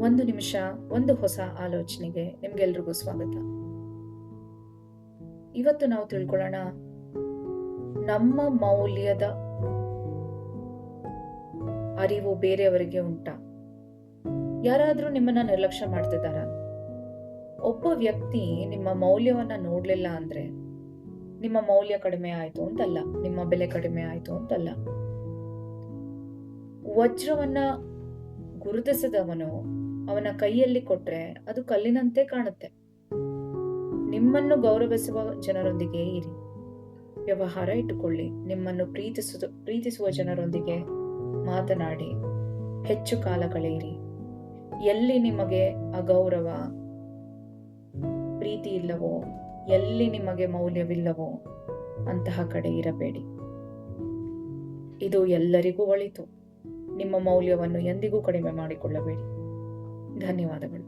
ಒಂದು ನಿಮಿಷ, ಒಂದು ಹೊಸ ಆಲೋಚನೆಗೆ ನಿಮ್ಗೆಲ್ರಿಗೂ ಸ್ವಾಗತ. ಇವತ್ತು ನಾವು ತಿಳ್ಕೊಳ್ಳೋಣ, ನಮ್ಮ ಮೌಲ್ಯದ ಅರಿವು ಬೇರೆಯವರಿಗೆ ಉಂಟಾ? ಯಾರಾದ್ರೂ ನಿಮ್ಮನ್ನ ನಿರ್ಲಕ್ಷ್ಯ ಮಾಡ್ತಿದ್ದಾರಾ? ಒಬ್ಬ ವ್ಯಕ್ತಿ ನಿಮ್ಮ ಮೌಲ್ಯವನ್ನ ನೋಡ್ಲಿಲ್ಲ ಅಂದ್ರೆ ನಿಮ್ಮ ಮೌಲ್ಯ ಕಡಿಮೆ ಆಯ್ತು ಅಂತಲ್ಲ, ನಿಮ್ಮ ಬೆಲೆ ಕಡಿಮೆ ಆಯ್ತು ಅಂತಲ್ಲ. ವಜ್ರವನ್ನ ಗುರುತಿಸಿದವನು ಅವನ ಕೈಯಲ್ಲಿ ಕೊಟ್ರೆ ಅದು ಕಲ್ಲಿನಂತೆ ಕಾಣುತ್ತೆ. ನಿಮ್ಮನ್ನು ಗೌರವಿಸುವ ಜನರೊಂದಿಗೆ ಇರಿ, ವ್ಯವಹಾರ ಇಟ್ಟುಕೊಳ್ಳಿ, ನಿಮ್ಮನ್ನು ಪ್ರೀತಿಸುವ ಜನರೊಂದಿಗೆ ಮಾತನಾಡಿ, ಹೆಚ್ಚು ಕಾಲ ಕಳೆಯಿರಿ. ಎಲ್ಲಿ ನಿಮಗೆ ಅಗೌರವ, ಪ್ರೀತಿ ಇಲ್ಲವೋ, ಎಲ್ಲಿ ನಿಮಗೆ ಮೌಲ್ಯವಿಲ್ಲವೋ ಅಂತಹ ಕಡೆ ಇರಬೇಡಿ. ಇದು ಎಲ್ಲರಿಗೂ ಒಳಿತು. ನಿಮ್ಮ ಮೌಲ್ಯವನ್ನು ಎಂದಿಗೂ ಕಡಿಮೆ ಮಾಡಿಕೊಳ್ಳಬೇಡಿ. ಧನ್ಯವಾದಗಳು.